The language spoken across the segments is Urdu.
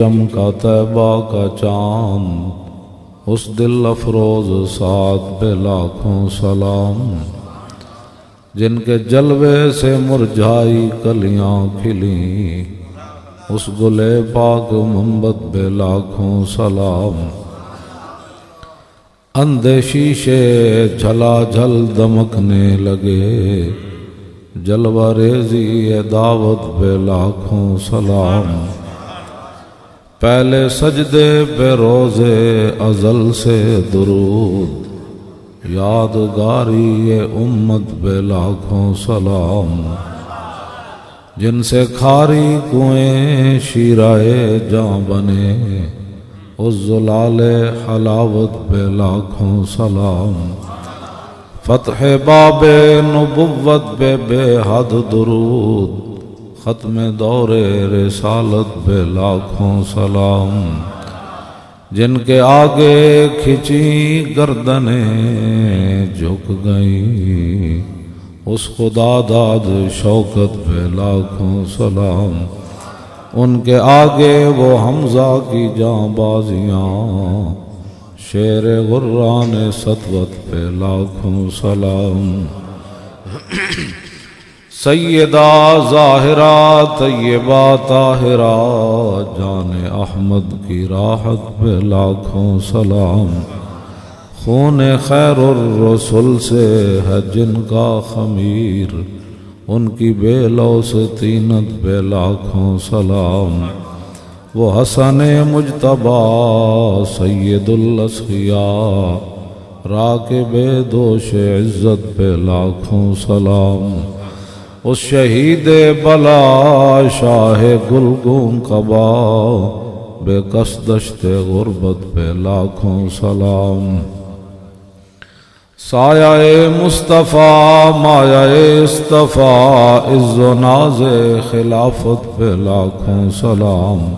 چمکا طیبہ کا چاند، اس دل افروز سعد پہ لاکھوں سلام، جن کے جلوے سے مرجھائی کلیاں کھلیں، اس گلے پاک منبت پہ لاکھوں سلام۔ اندھے شیشے جھلا جھل دمکنے لگے، جلوہ ریزی دعوت پہ لاکھوں سلام۔ پہلے سجدے پہ روزے ازل سے درود، یادگاری امت پہ لاکھوں سلام۔ جن سے کھاری کنویں شیرائے جاں بنے، اس زلال حلاوت پہ لاکھوں سلام۔ فتح باب نبوت پہ بے حد درود، ختم دور رسالت پہ لاکھوں سلام۔ جن کے آگے کھچی گردنیں جھک گئیں، اس خدا داد شوکت پہ لاکھوں سلام۔ ان کے آگے وہ حمزہ کی جاں بازیاں، شیر غران سطوت پہ لاکھوں سلام۔ سیدہ ظاہرہ طیبہ طاہرہ، جان احمد کی راحت پہ لاکھوں سلام۔ خون خیر الرسل سے ہے جن کا خمیر، ان کی بے لوث طینت پہ لاکھوں سلام۔ وہ حسن مجتبی سید الاسقیاء، راکب دوش عزت پہ لاکھوں سلام۔ اس شہید بلا شاہ گلگون قبا، بے کس دشت غربت پہ لاکھوں سلام۔ سایہ مصطفیٰ مایہ اصطفیٰ، عز و ناز خلافت پہ لاکھوں سلام۔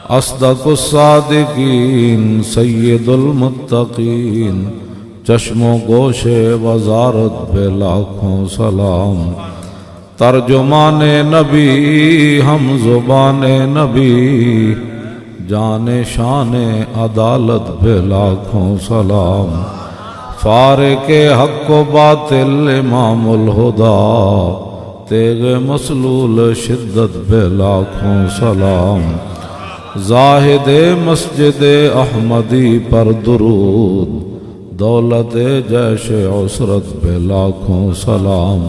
اصدق الصادقین سید المتقین، چشم و گوش وزارت پہ لاکھوں سلام۔ ترجمان نبی ہم زبان نبی، جان شان عدالت پہ لاکھوں سلام۔ فارق حق و باطل امام الہدا، تیغ مسلول شدت پہ لاکھوں سلام۔ زاہد مسجد احمدی پر درود، دولت جیش عسرت پہ لاکھوں سلام۔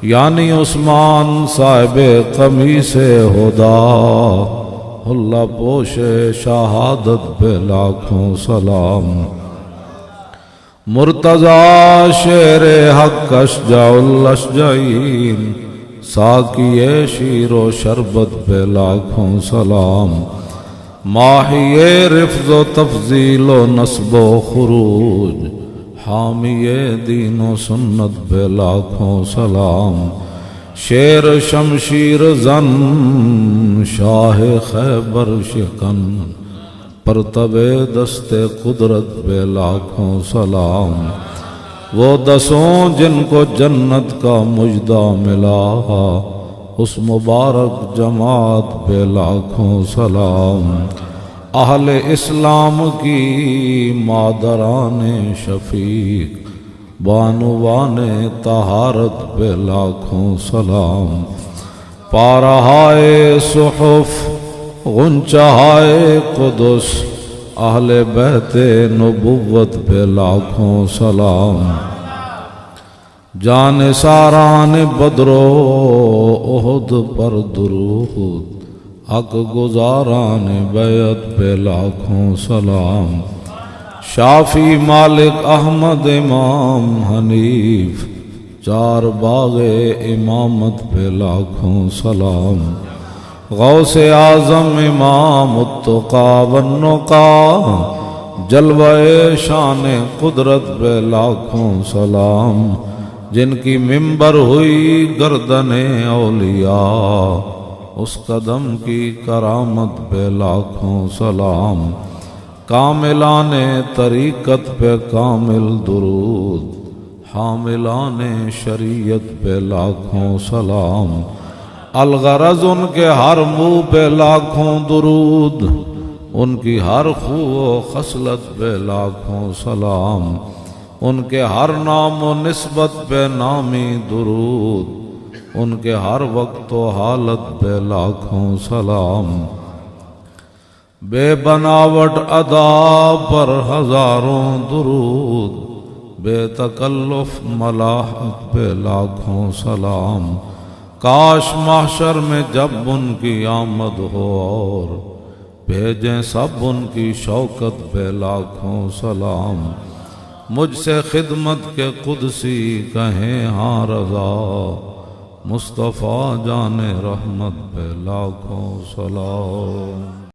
یعنی عثمان صاحب قمیص ہدا، حلہ پوش شہادت پہ لاکھوں سلام۔ مرتضی شیر حق اشجع الاشجعین، ساقی شیر و شربت پہ لاکھوں سلام۔ ماحی رفض و تفضیل و نصب و خروج، حامی دین و سنت پہ لاکھوں سلام۔ شیر شمشیر زن شاہ خیبر شکن، پرتب دست قدرت پہ لاکھوں سلام۔ وہ دسوں جن کو جنت کا مژدہ ملا، اس مبارک جماعت پہ لاکھوں سلام۔ اہل اسلام کی مادران شفیق، بانوان طہارت پہ لاکھوں سلام۔ پارہائے صحف غنچہائے قدس، اہل بیت نبوت پہ لاکھوں سلام۔ جان ساران بدر و احد پر درود، حق گزاران بیعت پہ لاکھوں سلام۔ شافی مالک احمد امام حنیف، چار باغ امامت پہ لاکھوں سلام۔ غوث اعظم امام التقا والنقا، جلوہ شان قدرت پہ لاکھوں سلام۔ جن کی منبر ہوئی گردن اولیاء، اس قدم کی کرامت پہ لاکھوں سلام۔ کاملان طریقت پہ کامل درود، حاملان شریعت پہ لاکھوں سلام۔ الغرض ان کے ہر منہ پہ لاکھوں درود، ان کی ہر خو و خصلت پہ لاکھوں سلام، ان کے ہر نام و نسبت پہ نامی درود، ان کے ہر وقت و حالت پہ لاکھوں سلام، بے بناوٹ ادا پر ہزاروں درود، بے تکلف ملاحت پہ لاکھوں سلام، کاش محشر میں جب ان کی آمد ہو اور بھیجیں سب ان کی شوکت پہ لاکھوں سلام، مجھ سے خدمت کے قدسی کہیں ہاں رضا، مصطفیٰ جان رحمت پہ لاکھوں سلام۔